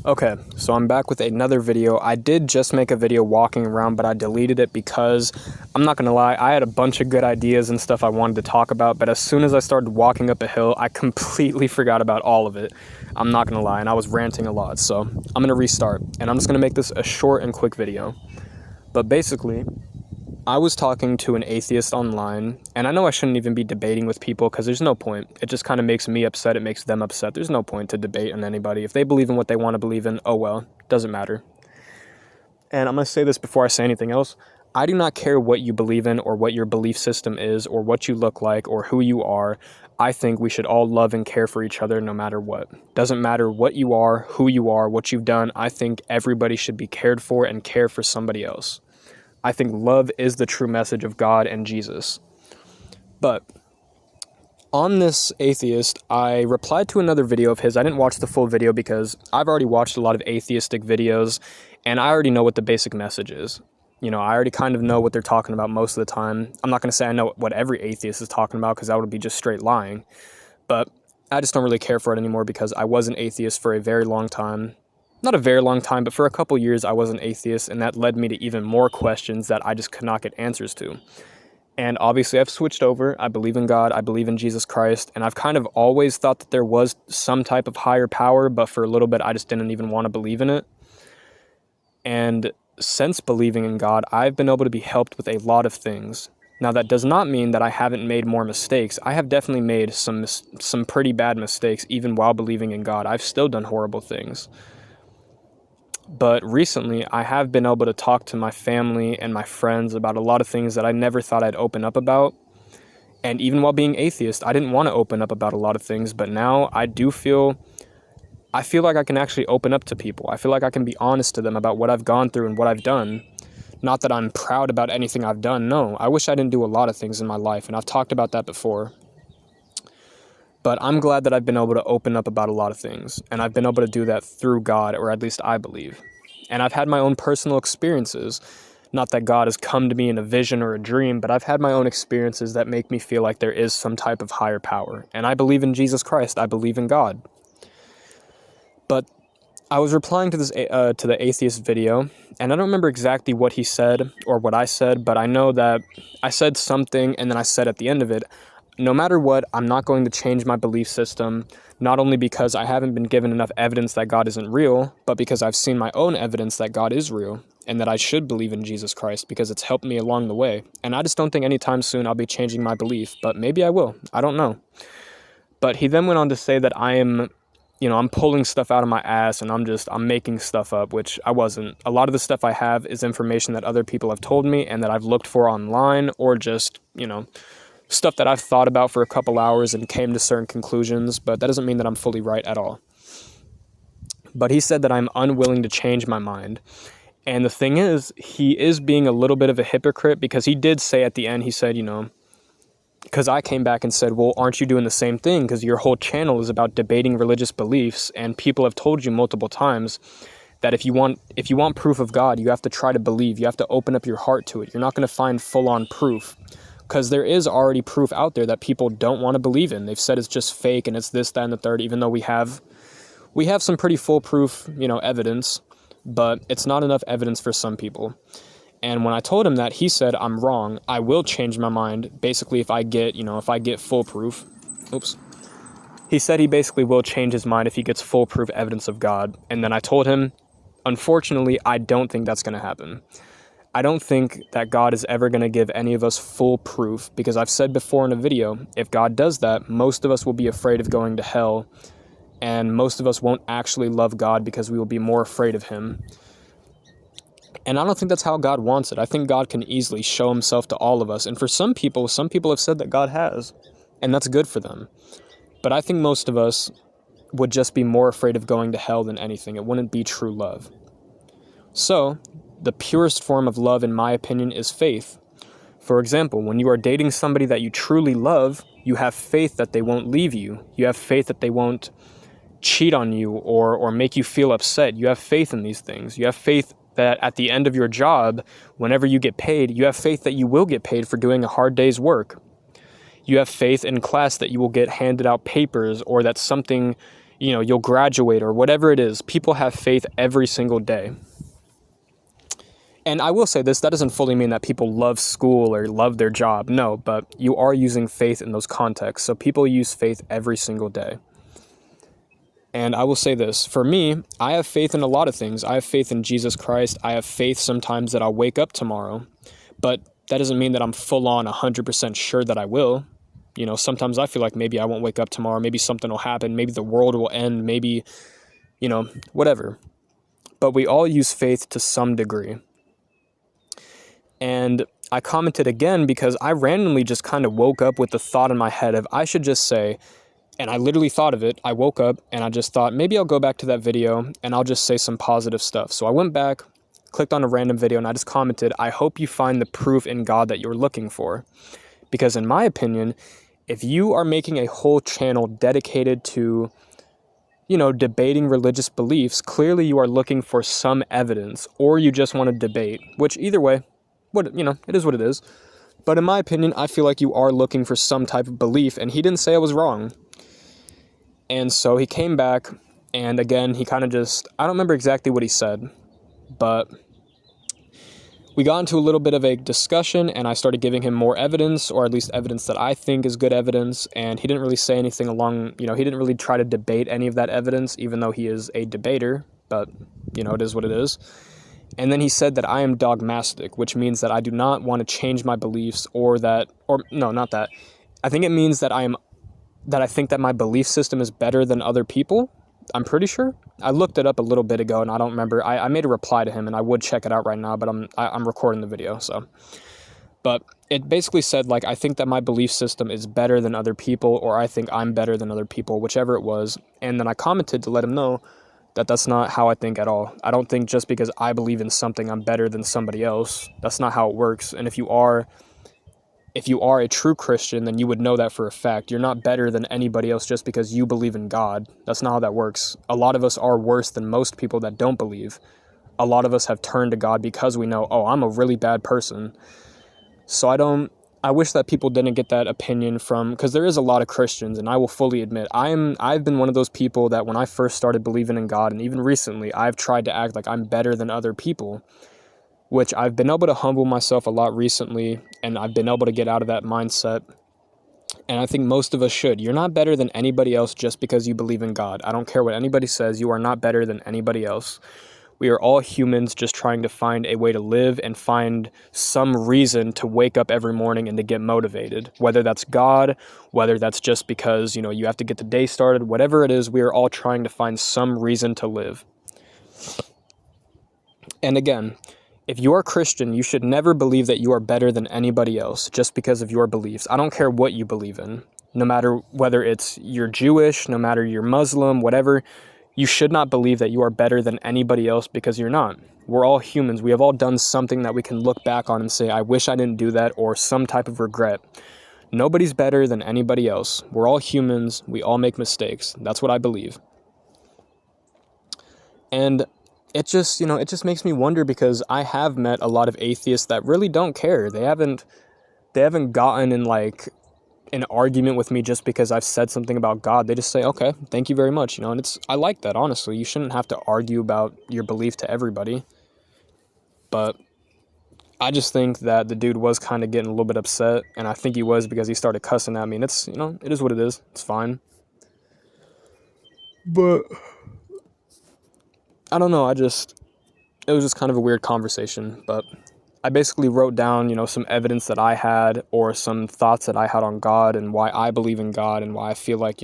Okay, so I'm back with another video. I did just make a video walking around, but I deleted it because, I'm not gonna lie, I had a bunch of good ideas and stuff I wanted to talk about, but as soon as I started walking up a hill, I completely forgot about all of it. I'm not gonna lie, and I was ranting a lot, so I'm gonna restart, and I'm just gonna make this a short and quick video. But basically, I was talking to an atheist online, and I know I shouldn't even be debating with people because there's no point. It just kind of makes me upset, it makes them upset. There's no point to debate on anybody. If they believe in what they want to believe in, oh well, doesn't matter. And I'm going to say this before I say anything else. I do not care what you believe in or what your belief system is or what you look like or who you are. I think we should all love and care for each other no matter what. Doesn't matter what you are, who you are, what you've done. I think everybody should be cared for and care for somebody else. I think love is the true message of God and Jesus. But on this atheist, I replied to another video of his. I didn't watch the full video because I've already watched a lot of atheistic videos and I already know what the basic message is. You know, I already kind of know what they're talking about most of the time. I'm not going to say I know what every atheist is talking about because that would be just straight lying. But I just don't really care for it anymore because I was an atheist for a very long time. Not a very long time, but for a couple years I was an atheist, and that led me to even more questions that I just could not get answers to. And obviously I've switched over. I believe in God, I believe in Jesus Christ, and I've kind of always thought that there was some type of higher power, but for a little bit I just didn't even want to believe in it. And since believing in God, I've been able to be helped with a lot of things. Now that does not mean that I haven't made more mistakes. I have definitely made some pretty bad mistakes even while believing in God. I've still done horrible things. But recently, I have been able to talk to my family and my friends about a lot of things that I never thought I'd open up about. And even while being atheist, I didn't want to open up about a lot of things, but now I feel like I can actually open up to people. I feel like I can be honest to them about what I've gone through and what I've done. Not that I'm proud about anything I've done, no. I wish I didn't do a lot of things in my life, and I've talked about that before. But I'm glad that I've been able to open up about a lot of things, and I've been able to do that through God, or at least I believe. And I've had my own personal experiences. Not that God has come to me in a vision or a dream, but I've had my own experiences that make me feel like there is some type of higher power. And I believe in Jesus Christ. I believe in God. But I was replying to the atheist video, and I don't remember exactly what he said or what I said, but I know that I said something, and then I said at the end of it, no matter what, I'm not going to change my belief system, not only because I haven't been given enough evidence that God isn't real, but because I've seen my own evidence that God is real, and that I should believe in Jesus Christ because it's helped me along the way. And I just don't think anytime soon I'll be changing my belief, but maybe I will. I don't know. But he then went on to say that I'm pulling stuff out of my ass and I'm making stuff up, which I wasn't. A lot of the stuff I have is information that other people have told me and that I've looked for online, or just, stuff that I've thought about for a couple hours and came to certain conclusions, but that doesn't mean that I'm fully right at all. But he said that I'm unwilling to change my mind. And the thing is, he is being a little bit of a hypocrite, because he did say at the end, he said, because I came back and said, well, aren't you doing the same thing? Because your whole channel is about debating religious beliefs, and people have told you multiple times that if you want proof of God, you have to try to believe. You have to open up your heart to it. You're not going to find full-on proof, because there is already proof out there that people don't want to believe in. They've said it's just fake and it's this, that, and the third, even though we have some pretty foolproof, evidence, but it's not enough evidence for some people. And when I told him that, he said, I'm wrong. I will change my mind. Basically, if I get full proof. He said he basically will change his mind if he gets foolproof evidence of God. And then I told him, unfortunately, I don't think that's going to happen. I don't think that God is ever going to give any of us full proof, because I've said before in a video, if God does that, most of us will be afraid of going to hell, and most of us won't actually love God because we will be more afraid of him. And I don't think that's how God wants it. I think God can easily show himself to all of us. And for some people have said that God has, and that's good for them. But I think most of us would just be more afraid of going to hell than anything. It wouldn't be true love. So, the purest form of love, in my opinion, is faith. For example, when you are dating somebody that you truly love, you have faith that they won't leave you. You have faith that they won't cheat on you or make you feel upset. You have faith in these things. You have faith that at the end of your job, whenever you get paid, you have faith that you will get paid for doing a hard day's work. You have faith in class that you will get handed out papers, or that something you'll graduate or whatever it is. People have faith every single day. And I will say this, that doesn't fully mean that people love school or love their job. No, but you are using faith in those contexts. So people use faith every single day. And I will say this, for me, I have faith in a lot of things. I have faith in Jesus Christ. I have faith sometimes that I'll wake up tomorrow. But that doesn't mean that I'm full on 100% sure that I will. Sometimes I feel like maybe I won't wake up tomorrow. Maybe something will happen. Maybe the world will end. Maybe, whatever. But we all use faith to some degree. And I commented again because I randomly just kind of woke up with the thought in my head of I should just say, and I literally thought of it. I woke up and I just thought maybe I'll go back to that video and I'll just say some positive stuff. So I went back, clicked on a random video, and I just commented, I hope you find the proof in God that you're looking for. Because in my opinion, if you are making a whole channel dedicated to, debating religious beliefs, clearly you are looking for some evidence, or you just want to debate, which either way, it is what it is. But in my opinion, I feel like you are looking for some type of belief, and he didn't say I was wrong. And so he came back, and again, he kind of I don't remember exactly what he said, but we got into a little bit of a discussion, and I started giving him more evidence, or at least evidence that I think is good evidence, and he didn't really say anything he didn't really try to debate any of that evidence, even though he is a debater, but, it is what it is. And then he said that I am dogmatic, which means that I do not want to change my beliefs not that. I think it means that I think that my belief system is better than other people. I'm pretty sure. I looked it up a little bit ago and I don't remember. I made a reply to him and I would check it out right now, but I'm recording the video, so. But it basically said, I think that my belief system is better than other people, or I think I'm better than other people, whichever it was. And then I commented to let him know that that's not how I think at all. I don't think just because I believe in something, I'm better than somebody else. That's not how it works. And if you are a true Christian, then you would know that for a fact. You're not better than anybody else just because you believe in God. That's not how that works. A lot of us are worse than most people that don't believe. A lot of us have turned to God because we know, I'm a really bad person. So I wish that people didn't get that opinion because there is a lot of Christians, and I will fully admit, I've been one of those people that when I first started believing in God, and even recently, I've tried to act like I'm better than other people, which I've been able to humble myself a lot recently, and I've been able to get out of that mindset, and I think most of us should. You're not better than anybody else just because you believe in God. I don't care what anybody says, you are not better than anybody else. We are all humans just trying to find a way to live and find some reason to wake up every morning and to get motivated. Whether that's God, whether that's just because, you have to get the day started, whatever it is, we are all trying to find some reason to live. And again, if you are Christian, you should never believe that you are better than anybody else just because of your beliefs. I don't care what you believe in, no matter whether you're Jewish, no matter you're Muslim, whatever. You should not believe that you are better than anybody else because you're not. We're all humans. We have all done something that we can look back on and say, I wish I didn't do that, or some type of regret. Nobody's better than anybody else. We're all humans. We all make mistakes. That's what I believe. And it just makes me wonder, because I have met a lot of atheists that really don't care. They haven't gotten in an argument with me just because I've said something about God. They just say, okay, thank you very much, and I like that, honestly. You shouldn't have to argue about your belief to everybody. But I just think that the dude was kind of getting a little bit upset, and I think he was because he started cussing at me, and it's, it is what it is. It's fine. But I don't know, it was just kind of a weird conversation, but I basically wrote down, some evidence that I had, or some thoughts that I had on God and why I believe in God and why I feel like,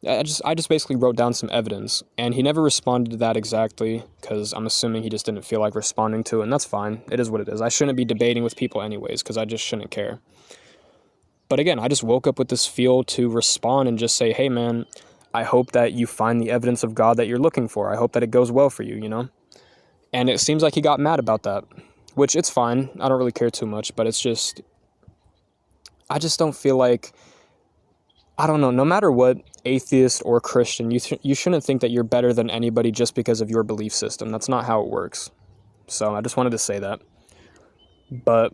I just basically wrote down some evidence, and he never responded to that exactly, because I'm assuming he just didn't feel like responding to it, and that's fine. It is what it is. I shouldn't be debating with people anyways, because I just shouldn't care. But again, I just woke up with this feel to respond and just say, hey man, I hope that you find the evidence of God that you're looking for. I hope that it goes well for you, And it seems like he got mad about that, which it's fine. I don't really care too much, but I just don't feel like, I don't know, no matter what, atheist or Christian, you shouldn't think that you're better than anybody just because of your belief system. That's not how it works. So I just wanted to say that. But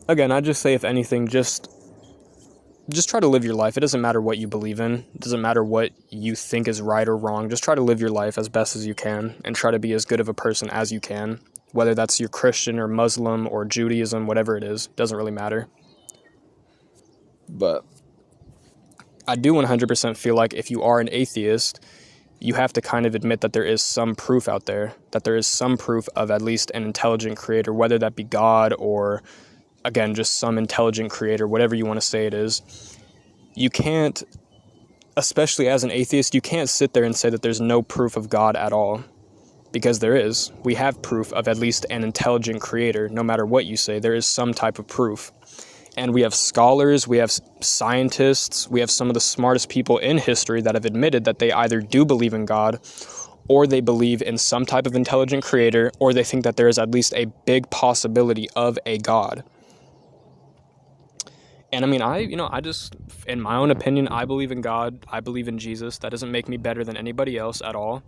again, I just say, if anything, just just try to live your life. It doesn't matter what you believe in. It doesn't matter what you think is right or wrong. Just try to live your life as best as you can and try to be as good of a person as you can. Whether that's you're Christian or Muslim or Judaism, whatever it is, doesn't really matter. But I do 100% feel like if you are an atheist, you have to kind of admit that there is some proof out there, that there is some proof of at least an intelligent creator, whether that be God or, again, just some intelligent creator, whatever you want to say it is. You can't, especially as an atheist, you can't sit there and say that there's no proof of God at all, because there is. We have proof of at least an intelligent creator. No matter what you say, there is some type of proof. And we have scholars, we have scientists, we have some of the smartest people in history that have admitted that they either do believe in God, or they believe in some type of intelligent creator, or they think that there is at least a big possibility of a God. And I mean, I just, in my own opinion, I believe in God, I believe in Jesus. That doesn't make me better than anybody else at all.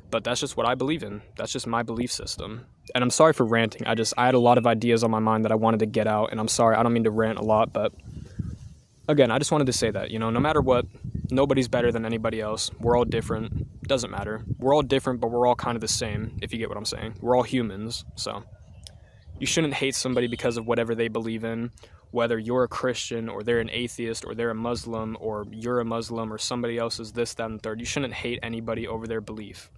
But that's just what I believe in. That's just my belief system. And I'm sorry for ranting. I had a lot of ideas on my mind that I wanted to get out. And I'm sorry, I don't mean to rant a lot. But again, I just wanted to say that, no matter what, nobody's better than anybody else. We're all different. Doesn't matter. We're all different, but we're all kind of the same, if you get what I'm saying. We're all humans. So you shouldn't hate somebody because of whatever they believe in. Whether you're a Christian or they're an atheist or they're a Muslim or you're a Muslim or somebody else is this, that, and third. You shouldn't hate anybody over their belief.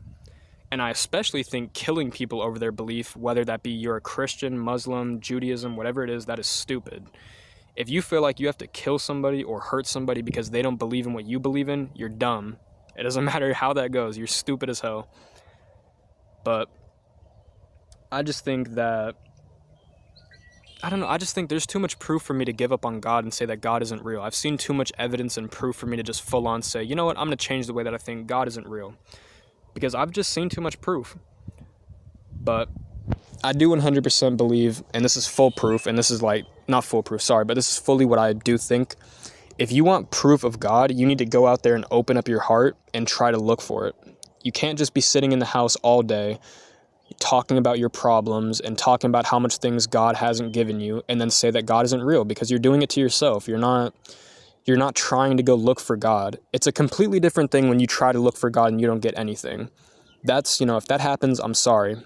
And I especially think killing people over their belief, whether that be you're a Christian, Muslim, Judaism, whatever it is, that is stupid. If you feel like you have to kill somebody or hurt somebody because they don't believe in what you believe in, you're dumb. It doesn't matter how that goes. You're stupid as hell. But I just think that, I don't know, I just think there's too much proof for me to give up on God and say that God isn't real. I've seen too much evidence and proof for me to just full on say, you know what, I'm going to change the way that I think God isn't real. Because I've just seen too much proof. But I do 100% believe, and this is full proof, and this is like, not full proof, sorry, but this is fully what I do think. If you want proof of God, you need to go out there and open up your heart and try to look for it. You can't just be sitting in the house all day talking about your problems and talking about how much things God hasn't given you and then say that God isn't real, because you're doing it to yourself. You're not trying to go look for God. It's a completely different thing when you try to look for God and you don't get anything. That's, if that happens, I'm sorry.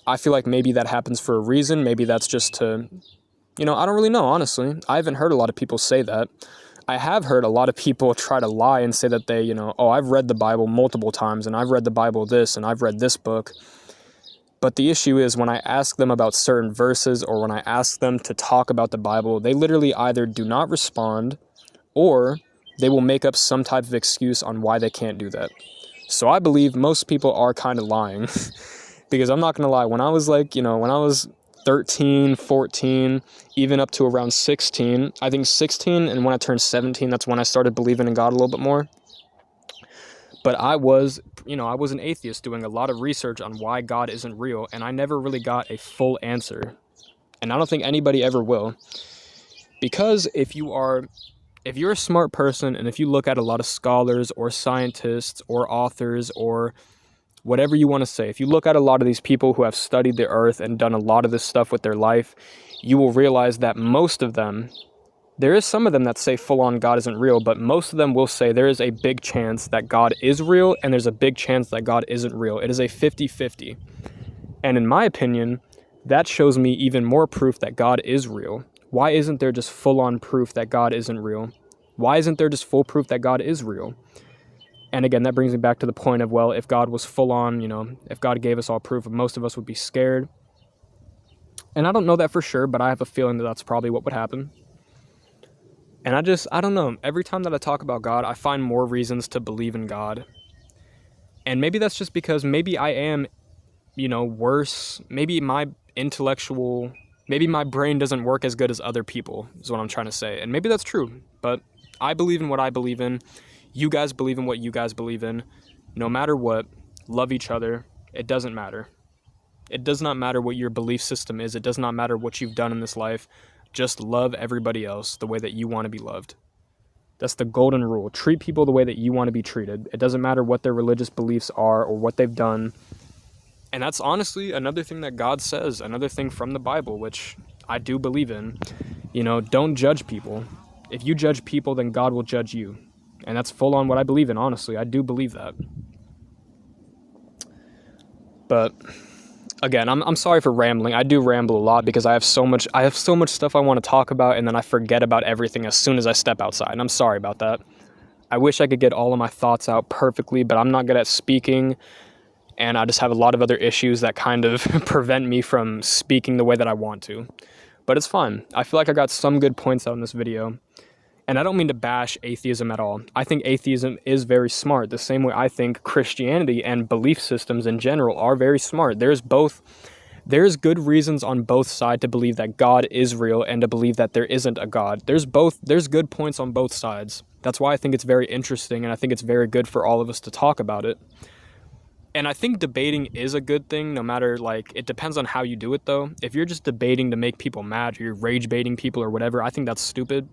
I feel like maybe that happens for a reason. Maybe that's just to, I don't really know, honestly. I haven't heard a lot of people say that. I have heard a lot of people try to lie and say that they, I've read the Bible multiple times and I've read the Bible this and I've read this book. But the issue is when I ask them about certain verses or when I ask them to talk about the Bible, they literally either do not respond or they will make up some type of excuse on why they can't do that. So I believe most people are kind of lying. Because I'm not going to lie, when I was when I was 13, 14, even up to around 16, I think 16, and when I turned 17, that's when I started believing in God a little bit more. But I was an atheist doing a lot of research on why God isn't real, and I never really got a full answer. And I don't think anybody ever will. Because if you're a smart person and if you look at a lot of scholars or scientists or authors or whatever you want to say, if you look at a lot of these people who have studied the earth and done a lot of this stuff with their life, you will realize that most of them, there is some of them that say full on God isn't real, but most of them will say there is a big chance that God is real and there's a big chance that God isn't real. It is a 50-50. And in my opinion, that shows me even more proof that God is real. Why isn't there just full-on proof that God isn't real? Why isn't there just full proof that God is real? And again, that brings me back to the point of, well, if God was full-on, if God gave us all proof, most of us would be scared. And I don't know that for sure, but I have a feeling that that's probably what would happen. And I don't know. Every time that I talk about God, I find more reasons to believe in God. And maybe that's just because maybe I am, worse. Maybe my brain doesn't work as good as other people, is what I'm trying to say. And maybe that's true, but I believe in what I believe in. You guys believe in what you guys believe in. No matter what, love each other. It doesn't matter. It does not matter what your belief system is. It does not matter what you've done in this life. Just love everybody else the way that you want to be loved. That's the golden rule. Treat people the way that you want to be treated. It doesn't matter what their religious beliefs are or what they've done. And that's honestly another thing that God says, another thing from the Bible, which I do believe in. Don't judge people. If you judge people, then God will judge you. And that's full on what I believe in, honestly. I do believe that. But again, I'm sorry for rambling. I do ramble a lot because I have so much stuff I want to talk about, and then I forget about everything as soon as I step outside. And I'm sorry about that. I wish I could get all of my thoughts out perfectly, but I'm not good at speaking, and I just have a lot of other issues that kind of prevent me from speaking the way that I want to. But it's fine. I feel like I got some good points out in this video. And I don't mean to bash atheism at all. I think atheism is very smart, the same way I think Christianity and belief systems in general are very smart. There's good reasons on both sides to believe that God is real and to believe that there isn't a God. There's good points on both sides. That's why I think it's very interesting, and I think it's very good for all of us to talk about it. And I think debating is a good thing, no matter, it depends on how you do it, though. If you're just debating to make people mad, or you're rage baiting people or whatever, I think that's stupid.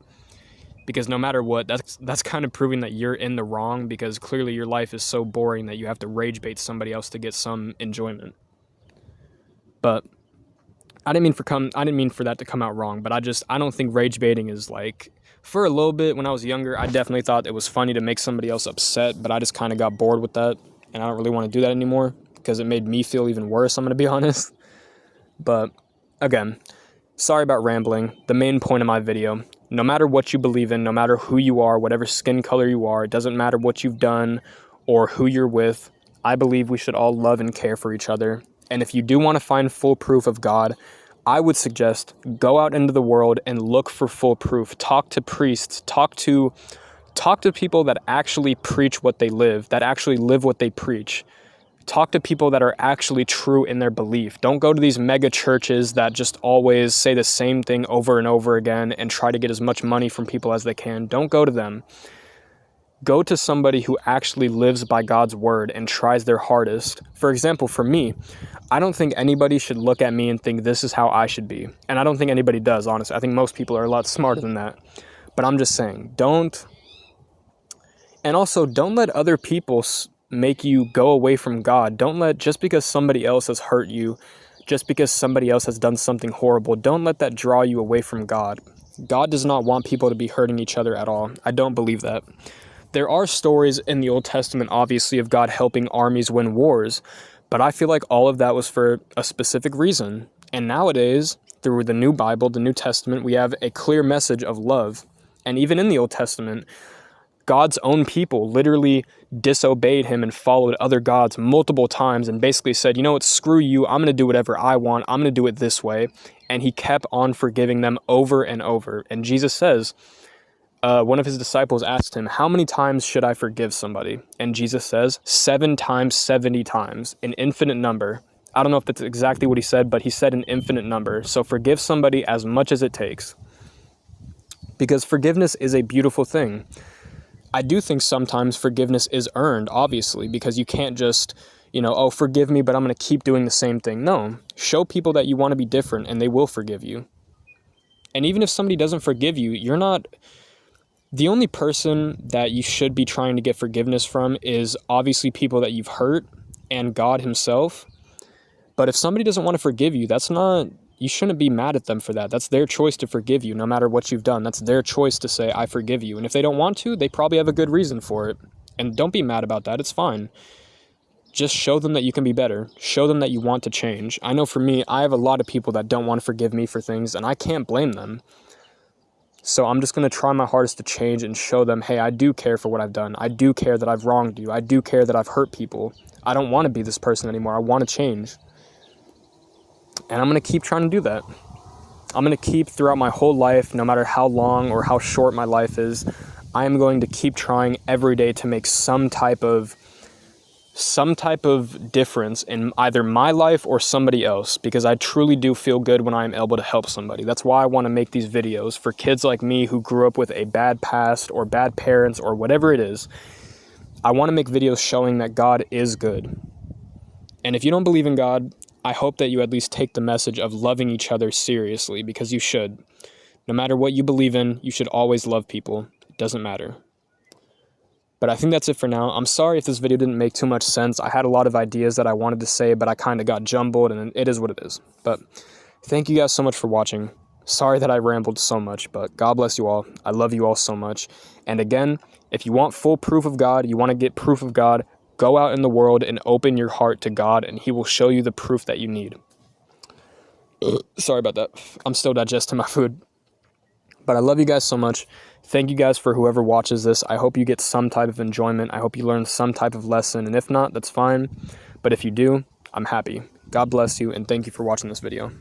Because no matter what, that's kind of proving that you're in the wrong, because clearly your life is so boring that you have to rage bait somebody else to get some enjoyment. But I didn't mean for that to come out wrong, but I don't think rage baiting is for a little bit when I was younger, I definitely thought it was funny to make somebody else upset, but I just kind of got bored with that, and I don't really want to do that anymore because it made me feel even worse, I'm going to be honest. But again, sorry about rambling. The main point of my video: no matter what you believe in, no matter who you are, whatever skin color you are, it doesn't matter what you've done or who you're with, I believe we should all love and care for each other. And if you do want to find full proof of God, I would suggest go out into the world and look for full proof. Talk to priests, talk to people that actually preach what they live, that actually live what they preach. Talk to people that are actually true in their belief. Don't go to these mega churches that just always say the same thing over and over again and try to get as much money from people as they can. Don't go to them. Go to somebody who actually lives by God's word and tries their hardest. For example, for me, I don't think anybody should look at me and think this is how I should be. And I don't think anybody does, honestly. I think most people are a lot smarter than that. But I'm just saying, don't let other people make you go away from God. Just because somebody else has hurt you, just because somebody else has done something horrible, don't let that draw you away from God. God does not want people to be hurting each other at all. I don't believe that. There are stories in the Old Testament, obviously, of God helping armies win wars, but I feel like all of that was for a specific reason. And nowadays, through the new Bible, the New Testament, we have a clear message of love. And even in the Old Testament, God's own people literally disobeyed him and followed other gods multiple times and basically said, you know what, screw you, I'm going to do whatever I want, I'm going to do it this way. And he kept on forgiving them over and over. And Jesus says, one of his disciples asked him, how many times should I forgive somebody? And Jesus says, 7 times, 70 times, an infinite number. I don't know if that's exactly what he said, but he said an infinite number. So forgive somebody as much as it takes. Because forgiveness is a beautiful thing. I do think sometimes forgiveness is earned, obviously, because you can't just, forgive me, but I'm going to keep doing the same thing. No, show people that you want to be different and they will forgive you. And even if somebody doesn't forgive you, you're not... The only person that you should be trying to get forgiveness from is obviously people that you've hurt and God himself. But if somebody doesn't want to forgive you, you shouldn't be mad at them for that. That's their choice to forgive you, no matter what you've done. That's their choice to say, I forgive you. And if they don't want to, they probably have a good reason for it. And don't be mad about that. It's fine. Just show them that you can be better. Show them that you want to change. I know for me, I have a lot of people that don't want to forgive me for things, and I can't blame them. So I'm just going to try my hardest to change and show them, hey, I do care for what I've done. I do care that I've wronged you. I do care that I've hurt people. I don't want to be this person anymore. I want to change. And I'm going to keep trying to do that. I'm going to keep throughout my whole life, no matter how long or how short my life is, I am going to keep trying every day to make some type of difference in either my life or somebody else, because I truly do feel good when I'm able to help somebody. That's why I want to make these videos for kids like me who grew up with a bad past or bad parents or whatever it is. I want to make videos showing that God is good. And if you don't believe in God, I hope that you at least take the message of loving each other seriously, because you should. No matter what you believe in, you should always love people. It doesn't matter. But I think that's it for now. I'm sorry if this video didn't make too much sense. I had a lot of ideas that I wanted to say, but I kind of got jumbled, and it is what it is. But thank you guys so much for watching. Sorry that I rambled so much, but God bless you all. I love you all so much. And again, if you want full proof of God, you want to get proof of God, go out in the world and open your heart to God, and He will show you the proof that you need. Sorry about that. I'm still digesting my food. But I love you guys so much. Thank you guys for whoever watches this. I hope you get some type of enjoyment. I hope you learn some type of lesson. And if not, that's fine. But if you do, I'm happy. God bless you, and thank you for watching this video.